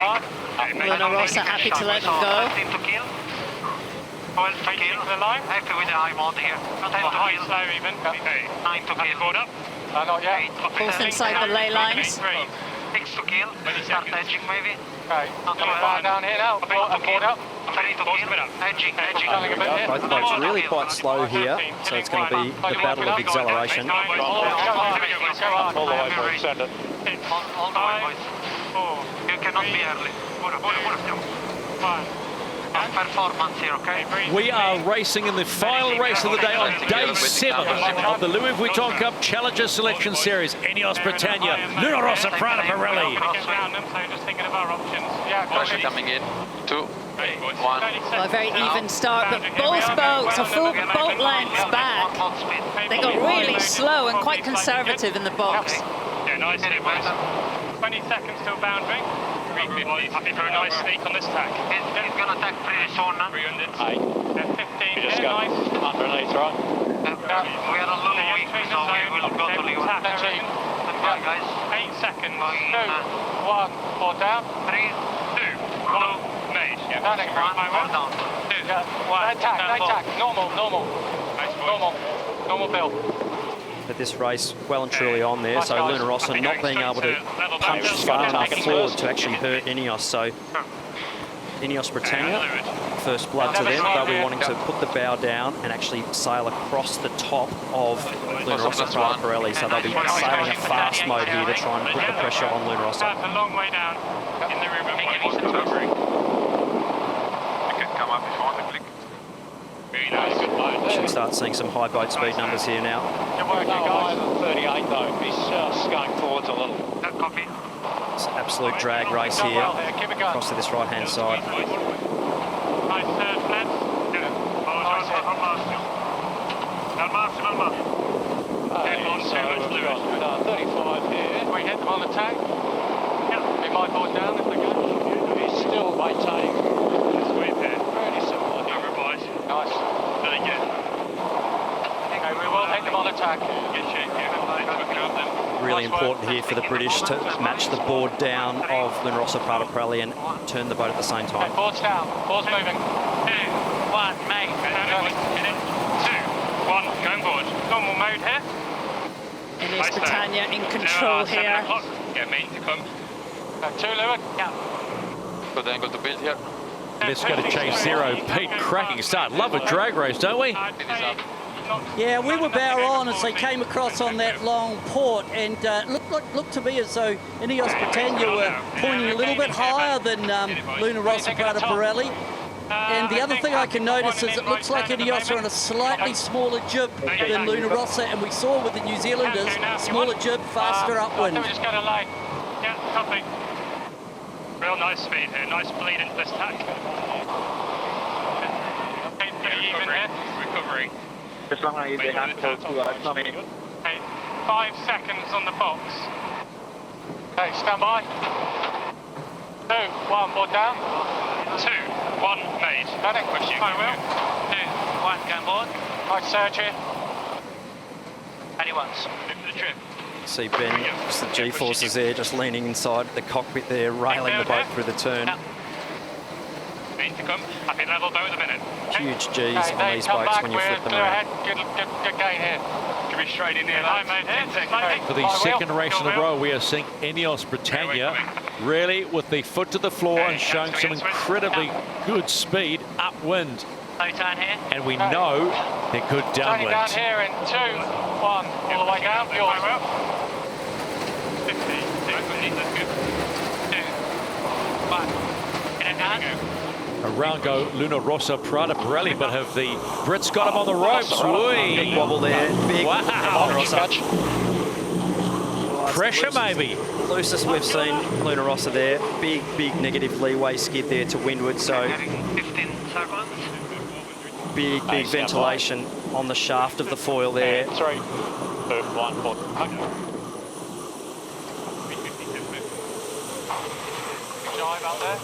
Luna Rossa happy to let them go. 12 to kill. 12 to kill. Happy with the high mode here. 10 to kill. Slow even. 9 to kill. Caught up. Not yet. Both inside the ley lines. 6 to kill. Start edging maybe. Okay. Not too bad. Down here now. Caught up. 3 to kill. Edging. Both boats really quite slow here, so it's going to be the battle of acceleration. All the way, boys. Send it. All the way, boys. You cannot be early. Performance here, okay? We are racing in the final race of the day on day 7 of the Louis Vuitton Cup Challenger Selection Series. INEOS Britannia, Luna Rossa, Prada, Pirelli. Pressure coming in. 2, 1. Well, a very even start, but both boats are full boat lengths back. They got really slow and quite conservative in the box. Yeah, nice hit, boys. 20 seconds till boundary. Happy for a nice sneak on this tack. He's going to attack pretty soon. 300. 15. Just go underneath, right? We are a little weak, so we will go to leave. Goodbye, guys. 8 seconds. 2, 1, 4 down. 3, 2, 1, made. Yeah. One, four down. 2, 1, tack. Normal build. But this race well and truly on there, so Luna Rossa not being able to punch far enough forward to actually hurt INEOS. So INEOS Britannia, first blood to them, but we're wanting to put the bow down and actually sail across the top of Luna Rossa Prada Pirelli. So they'll be sailing a fast mode here to try and put the pressure on Luna Rossa. That's a long way down in the river. You can come up if you want to click. Very nice, good line. Should start seeing some high boat speed numbers here now. Good work, you guys. 38 though, he's just going forwards a little. Copy. It's an absolute drag race here across to this right-hand side. Nice surf, lads. So 35 here. We hit them on the tack. We might board down if they go. He's still maintaining. Sweep here. Really similar. Over, boys. Nice. Very good. Okay, we will hit them on the tack. Good shape here. Really important here for the British to match the board down of Luna Rossa Prada Pirelli and turn the boat at the same time. Okay, board's down. Board's moving. 2, 1, mate. 2, 1, going forward. Normal mode here. INEOS Britannia in control here. Get me to come. 2, Lewis. Yeah. Good angle to build here. Let's go to chase 0. Pete, cracking start. Love a drag race, don't we? Yeah, we were bow on as they came across on that long port, and looked to me as though INEOS Britannia were pointing a little bit higher than Luna Rossa Prada Pirelli. And the other thing I can notice is it looks like INEOS are on a slightly smaller jib than Luna Rossa, and we saw with the New Zealanders, smaller jib, faster upwind. We're just going to lay. Yeah, copy. Real nice speed here, nice bleed into this tack. Pretty even here. Recovering. As long as they have to Okay, 5 seconds on the box. Okay, stand by. 2, 1, board down. 2, 1, made. Ready? Push you. I will. 2, 1, go board. Nice surge here. Anyone's. Move to the trip. See Ben, just the G-forces there, just leaning inside the cockpit there, railing the boat through the turn. Need to come. Happy level boat at the minute. Huge Gs on these boats when you flip them around. Good gain here. Can be straight in here. For the second race in a row, we are seeing INEOS Britannia really with the foot to the floor and showing some incredibly good speed upwind. Low turn here. And we know they're good downwind. Down here in 2, 1, all the way down. Yours. 50. 2, 1. In and down. Around go Luna Rossa Prada Pirelli, but have the Brits got him on the ropes? Big wobble there, big wow. Rossa. Pressure maybe. Loosest we've seen Luna Rossa there. Big negative leeway skid there to windward, so 15 seconds. big ventilation on the shaft of the foil there. 3, 2, 1, 4. Drive out there.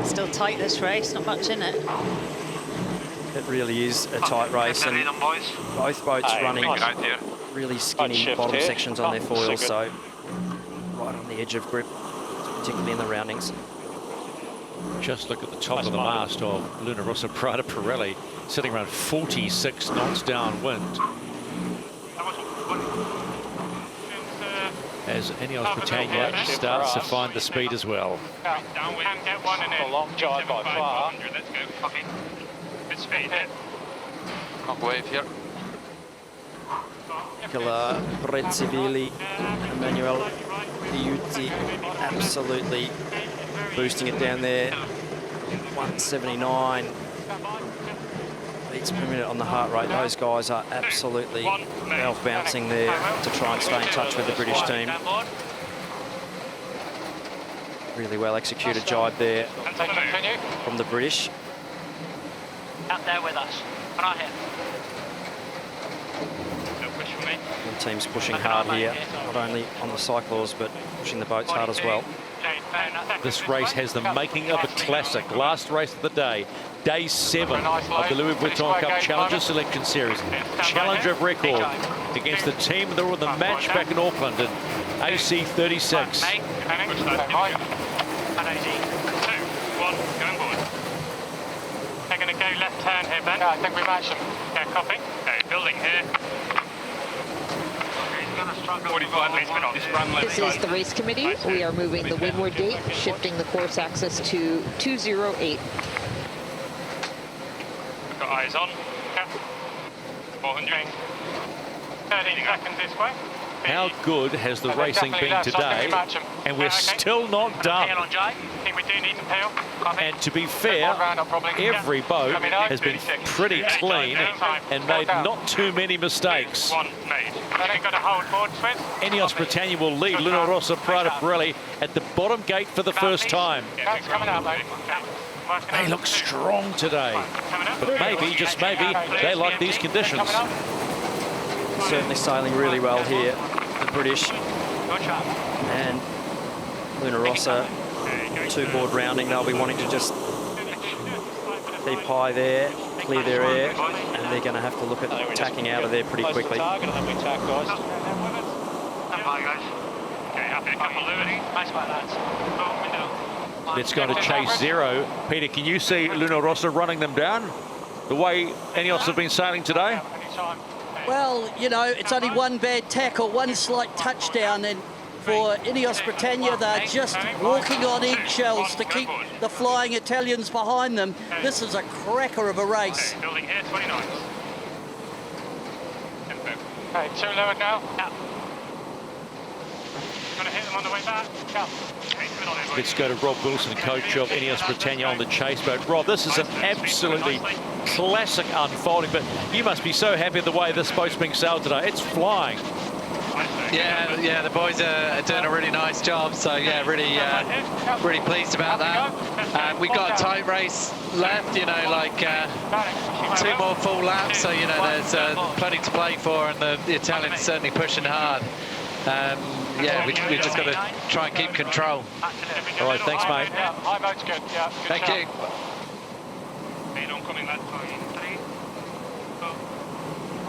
Still tight this race, not much in it. It really is a tight race, and both boats running really skinny shift bottom here. sections on their Oh, foils, so so right on the edge of grip, particularly in the roundings. Just look at the top of the mast of Luna Rossa Prada Pirelli, sitting around 46 knots downwind. As INEOS Britannia starts to find the speed as well. Downwind can get one in it. A long drive by far. Let's go. Copy. Good speed. Long wave here. Nicola Brezzivili, Emmanuel Iuti, absolutely boosting it down there. 179 beats per minute on the heart rate. Those guys are absolutely valve bouncing there to try and stay in touch with the British team. Really well executed jibe there from the British. Out there with us. Right here. The team's pushing hard here, not only on the cycles, but pushing the boats hard as well. This race has the making of a classic. Last race of the day, day 7 of the Louis Vuitton Cup Challenger Selection Series. Challenger of record against the team that were the match back in Auckland in AC 36. They're going to go left turn here, Ben. I think we matched them. Yeah, copy. Okay, building here. 45 metres off this run left. This is the race committee. We are moving the windward gate, shifting the course axis to 208. We've got eyes on. Yeah. 400. 13 seconds this way. How good has the racing been today? And we're still not done. I think we do need to peel. And to be fair, every boat has been pretty clean and made not too many mistakes. One made. They've got to hold board switch. INEOS Britannia will lead Luna Rossa Prada Pirelli at the bottom gate for the first time. Coming out, mate. They look strong today, but maybe, just maybe, they like these conditions. Certainly sailing really well here, the British. And Luna Rossa, 2-board rounding, they'll be wanting to just keep high there, clear their air, and they're going to have to look at tacking out of there pretty quickly. It's going to chase zero. Peter, can you see Luna Rossa running them down the way INEOS have been sailing today? Well, you know, it's only one bad tackle, one slight touchdown, and for INEOS Britannia, they're just walking on eggshells to keep the flying Italians behind them. This is a cracker of a race. Building here, 29. Okay, 2 leeward now. Yeah. Going to hit them on the way back. Yeah. Let's go to Rob Wilson, coach of INEOS Britannia on the chase boat. Rob, this is an absolutely classic unfolding, but you must be so happy the way this boat's being sailed today. It's flying. Yeah, the boys are doing a really nice job. So yeah, really pleased about that. We've got a tight race left, you know, like 2 more full laps. So you know, there's plenty to play for, and the Italians certainly pushing hard. Yeah, we've just got to try and keep control. All right, thanks, mate. Yeah, high mode's good. Yeah, good Thank you.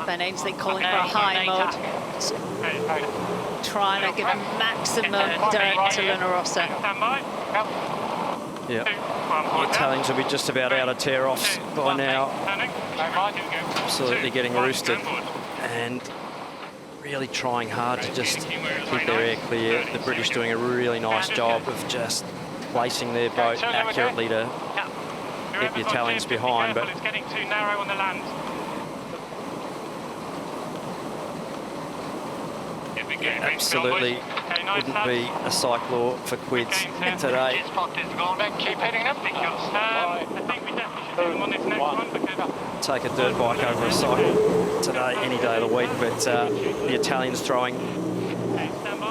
Ben Ainsley calling for a high mode. Trying to give a maximum dirt to Luna Rossa. Yeah, the Italians will be just about out of tear-offs by now. Absolutely getting roosted and really trying hard to just keep their air clear. The British doing a really nice job of just placing their boat accurately to keep the Italians behind, but it's getting too narrow on the land. absolutely wouldn't be a cyclor for quids today. Keep hitting them. I think we definitely should do them on this next one because Take a dirt bike over a cycle today, any day of the week, but the Italians throwing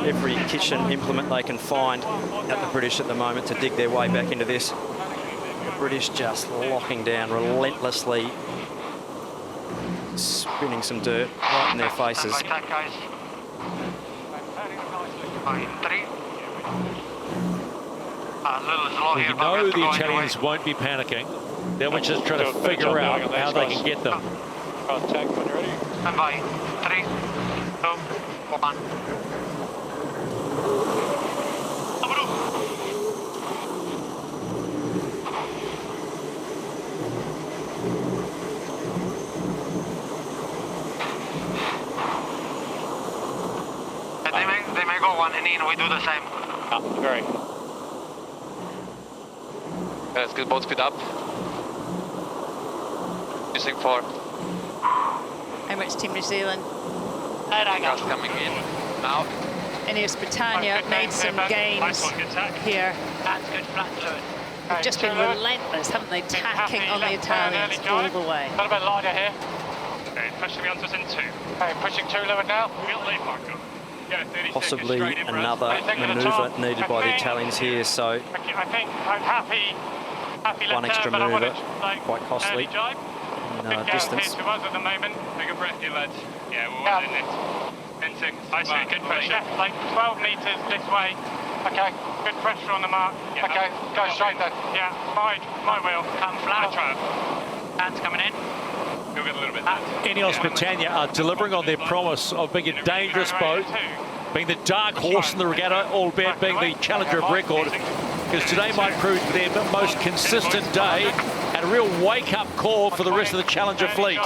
every kitchen implement they can find at the British at the moment to dig their way back into this. The British just locking down relentlessly, spinning some dirt right in their faces. Well, you know the Italians won't be panicking. They'll just try to figure out how they can get them. Contact when you're ready. Stand by. 3, 2, They may go one and in, we do the same. Very. Let's get boat speed up. Using 4. Emirates Team New Zealand. Gas coming in now. INEOS Britannia made some gains here. That's good flat fluid. They've just been relentless, haven't they? Tacking on the Italians all the way. A little bit lighter here. Okay, pushing me onto us in 2. Okay, pushing 2 leeward now. Possibly another manoeuvre needed by the Italians here, so I think I'm happy one extra manoeuvre, quite costly in distance. To us at the moment. Take a breath, you lads. Yeah, we're well in it. In 6. I see, good pressure. Like 12 metres this way. Okay, good pressure on the mark. Yeah, okay, go straight then. Yeah, my wheel. Come flat. Hands coming in. You'll get a little bit. INEOS Britannia are delivering on their promise of being a dangerous boat, being the dark horse in the regatta, albeit being the challenger of record, because today might prove their most consistent day and a real wake-up call for the rest of the challenger fleet.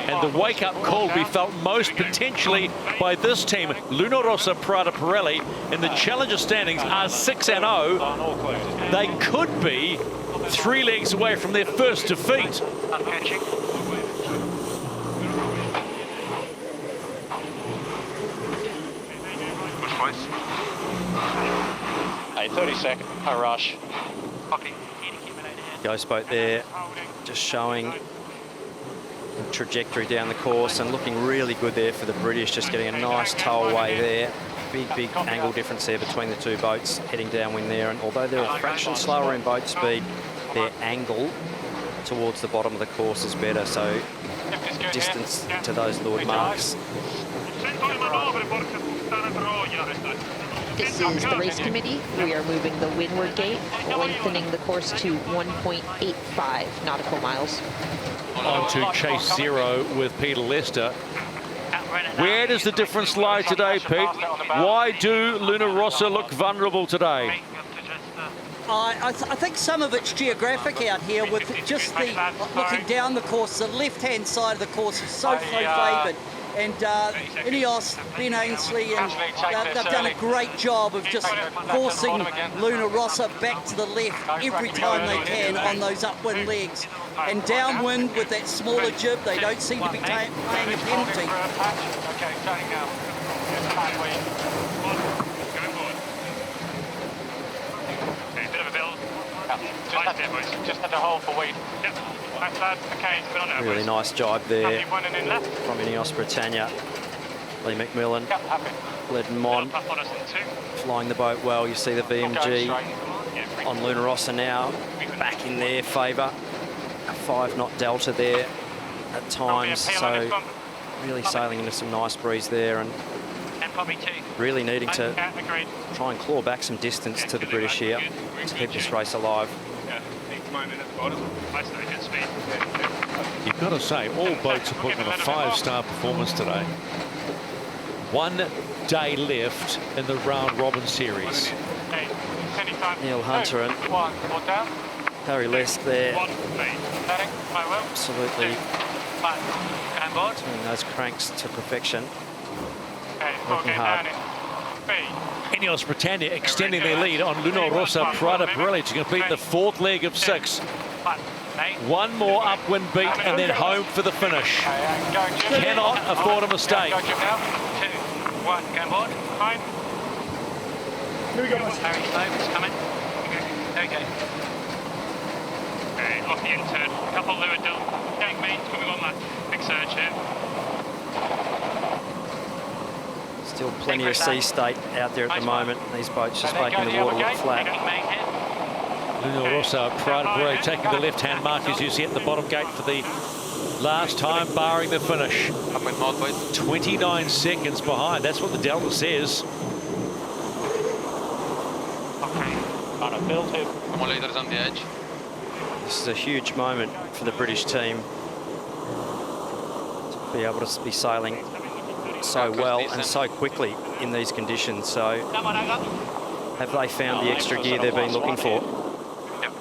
And the wake-up call will be felt most potentially by this team. Rossa, Prada, Pirelli in the challenger standings are 6-0. They could be 3 legs away from their first defeat. A 30-second rush. Ghost boat there, just showing the trajectory down the course and looking really good there for the British, just getting a nice tow away there. Big angle difference there between the two boats heading downwind there, and although they're a fraction slower in boat speed, their angle towards the bottom of the course is better, so distance to those leeward marks. This is the race committee. We are moving the windward gate, lengthening the course to 1.85 nautical miles. On to chase 0 with Peter Lester. Where does the difference lie today, Pete? Why do Rossa look vulnerable today? I think some of it's geographic out here with just the looking down the course. The left-hand side of the course is so favoured. And INEOS, Ben Ainsley, and they've done a great job of just forcing Rossa back to the left every time they can on those upwind legs. And downwind with that smaller jib, they don't seem to be paying a penalty. Okay, starting now. Okay, bit of a build. Just had to hold for weight. Yep. Thanks, lads. Okay, it's been on now. Really nice jibe there from INEOS Britannia. Lee McMillan led them on, flying the boat well. You see the VMG on Rossa now, back in their favour. A 5-knot delta there at times, so really sailing into some nice breeze there, and really needing to try and claw back some distance to the British here to keep this race alive. You've got to say, all boats are putting on a 5-star performance today. 1 day left in the round robin series. Neil Hunter and Harry Lest there, absolutely turning those cranks to perfection. Working hard. INEOS Britannia extending their lead on Rossa, Prada, Pirelli to complete the 4th leg of 6. 1 more upwind beat and then home for the finish. Cannot afford a mistake. 2, 1, go board. Fine. Here we go. Harry Slope coming. Okay. Okay, off the intern. Couple leeward dill. Gang mates, moving on that. Big surge here. Still plenty of sea state out there at the moment. These boats just making the water look flat. Rossa, Prada, Pirelli taking the left-hand mark as you see at the bottom gate for the last time, barring the finish. 29 seconds behind. That's what the delta says. On a build him. Come on, leaders on the edge. This is a huge moment for the British team. be able to be sailing so well and so quickly in these conditions. So have they found the extra gear they've been looking for? Yep,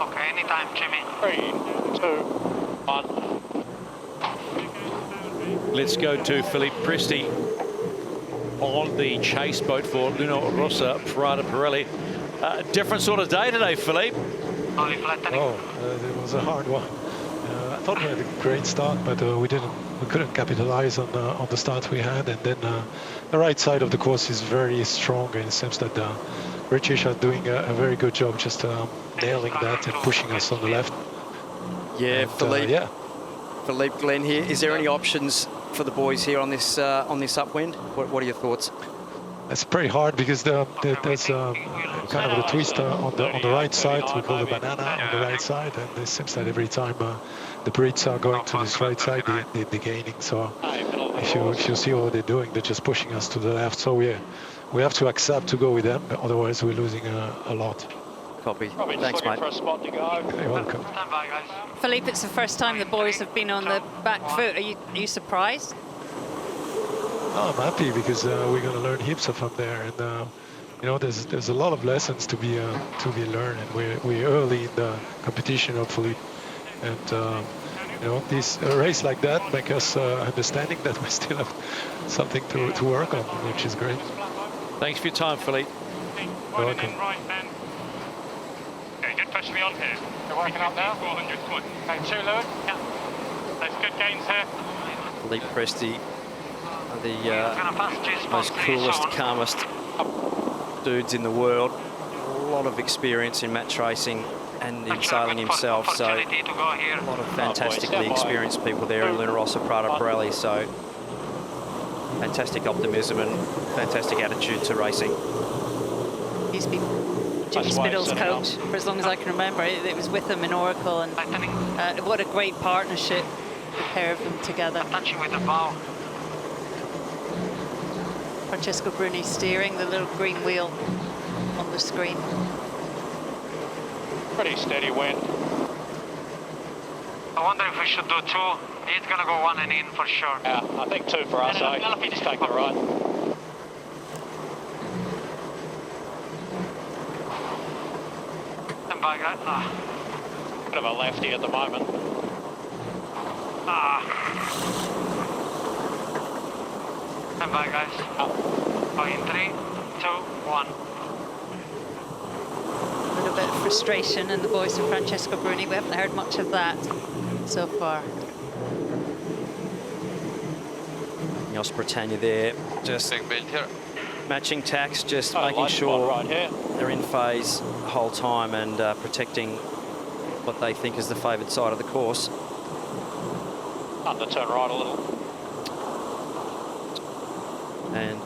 okay, anytime, Jimmy. 3, 2, 1. Let's go to Philippe Presti on the chase boat for Luna Rossa, Prada Pirelli. Different sort of day today, Philippe. It was a hard one. I thought we had a great start, but we couldn't capitalize on the start we had. And then the right side of the course is very strong, and it seems that the British are doing a very good job just nailing that and pushing us on the left. Yeah, and, Philippe. Philippe, Glenn here. Is there any options for the boys here on this upwind? What are your thoughts? It's pretty hard because there's kind of a twist on the right side. We call the banana on the right side, and it seems that every time the Brits are going to this right side, they're gaining. So if you see what they're doing, they're just pushing us to the left. So we have to accept to go with them, otherwise we're losing a lot. Copy. Thanks, mate. You're welcome. Philippe, it's the first time the boys have been on the back foot. Are you surprised? No, I'm happy because we're going to learn heaps from there, and you know, there's a lot of lessons to be learned, and we're early in the competition, hopefully, and you know, this race like that make us understanding that we still have something to work on, which is great. Thanks for your time, Philippe. You're welcome. Okay, good push me on here. You're working up now? 400 quid. Okay, 2 Lewis. Yeah. There's good gains here. Philippe Presti, the most coolest, calmest dudes in the world. A lot of experience in match racing and in sailing himself, so a lot of fantastically experienced people there in Luna Rossa, Prada Pirelli, so fantastic optimism and fantastic attitude to racing. He's been Jimmy Spittle's coach for as long as I can remember. It was with him in Oracle, and what a great partnership, the pair of them together. Touching with the bow. Francesco Bruni steering the little green wheel on the screen. Pretty steady wind. I wonder if we should do 2. He's gonna go 1 and in for sure. Yeah, I think 2 for us, eh? Just take the right. Stand by, guys. Bit of a lefty at the moment. Stand by, guys. Oh, in 3, 2, 1. A little bit of frustration in the voice of Francesco Bruni. We haven't heard much of that so far. INEOS Britannia there, just matching tacks, just making sure they're in phase the whole time and protecting what they think is the favoured side of the course. Underturn right a little. And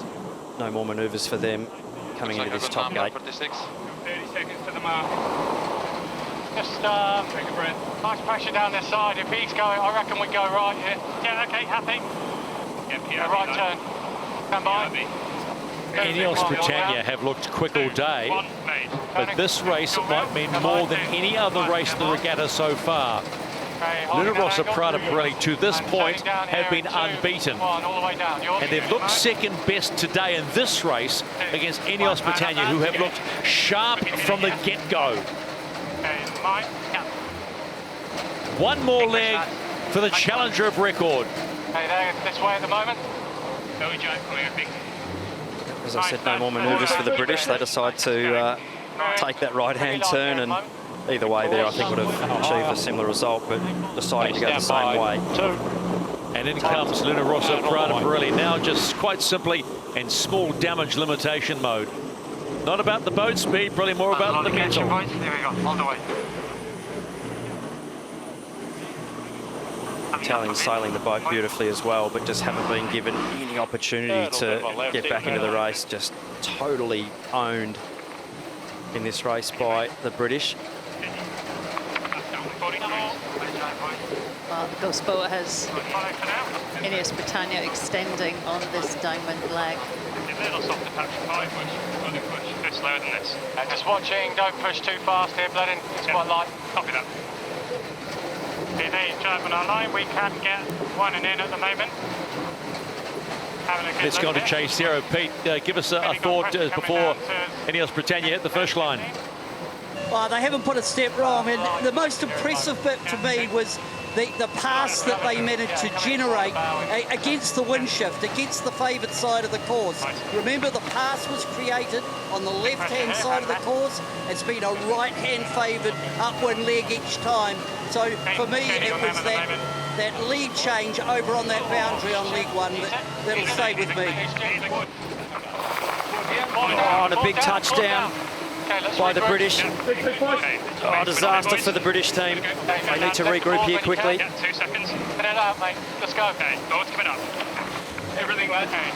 no more manoeuvres for them coming into this top gate. 30 seconds to the mark. Just take a breath. Nice pressure down this side. If he's going, I reckon we go right here. Yeah, okay, happy. Yeah, right turn. Stand by. INEOS Britannia have looked quick all day, but this race might mean more than any other race in the regatta so far. Luna Rossa, Prada Pirelli to this point have been unbeaten, and they've looked second best today in this race against INEOS Britannia, who have looked sharp from the get-go. One more leg for the challenger of record. This way at the moment. As I said, no more manoeuvres for the British. They decide to take that right-hand turn, and either way there, I think would have achieved a similar result, but deciding to go the same way. And in comes Luna Rossa, Prada Pirelli, now just quite simply in small damage limitation mode. Not about the boat speed, probably more about the mental. There we go, all the way. Italians sailing the boat beautifully as well, but just haven't been given any opportunity to get back into the race. Just totally owned in this race by the British. Well, the Ghost boat has INEOS Britannia extending on this downwind leg. Slower than this. Just watching, don't push too fast here, Blooding. It's quite light. Copy that. They German our line. We can get one and in at the moment. Let's go to chase zero. Pete, give us a thought before INEOS Britannia hit the first line. Oh, they haven't put a step wrong, and the most impressive bit to me was the pass that they managed to generate against the wind shift, against the favoured side of the course. Remember, the pass was created on the left-hand side of the course. It's been a right-hand favoured upwind leg each time. So for me, it was that lead change over on that boundary on leg one that'll stay with me. Oh, and a big touchdown by the British. Oh, disaster for the British team. They need to regroup here quickly. 2 seconds. Get it out, mate. Let's go. Okay, doors coming up. Everything right. Okay.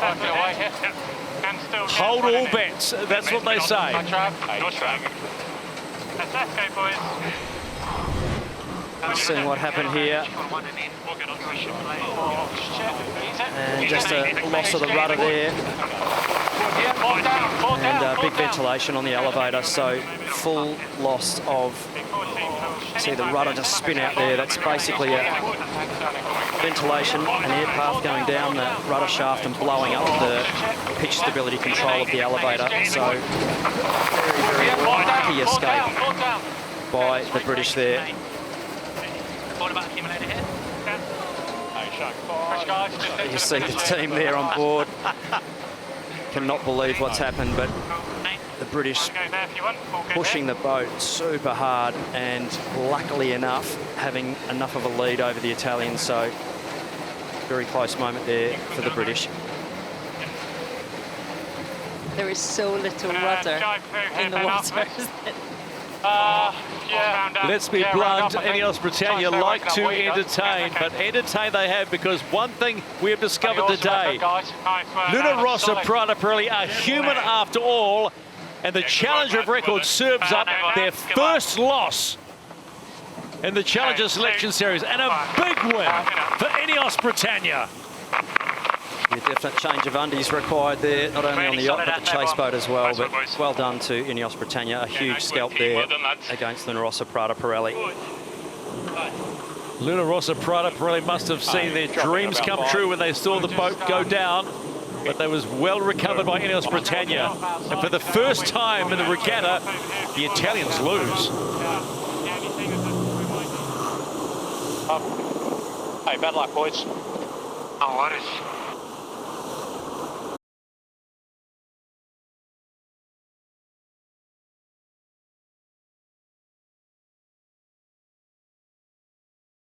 Working away here. And still Hold all bets. That's what they say. No trap. Let's go, boys. Seeing what happened here. And just a loss of the rudder there. And big ventilation on the elevator, so full loss of, see the rudder just spin out there. That's basically a ventilation, an air path going down the rudder shaft and blowing up the pitch stability control of the elevator. So very, very lucky escape by the British there. You see the team there on board. Cannot believe what's happened, but the British pushing the boat super hard and luckily enough having enough of a lead over the Italians, so very close moment there for the British. There is so little rudder in the water. Let's be blunt, INEOS Britannia like to entertain, but entertain they have, because one thing we have discovered today, Rossa, Prada, Pirelli are human after all, and the Challenger of Record serves up their first loss in the Challenger Selection Series, and a big win for INEOS Britannia. A definite change of undies required there, not only on the yacht but the chase boat as well, but well done to INEOS Britannia. A huge scalp there against Rossa, Prada, Pirelli. Rossa, Prada, Pirelli must have seen their dreams come true when they saw the boat go down, but they was well recovered by INEOS Britannia. And for the first time in the regatta, the Italians lose. Hey, bad luck, boys. Oh, what is...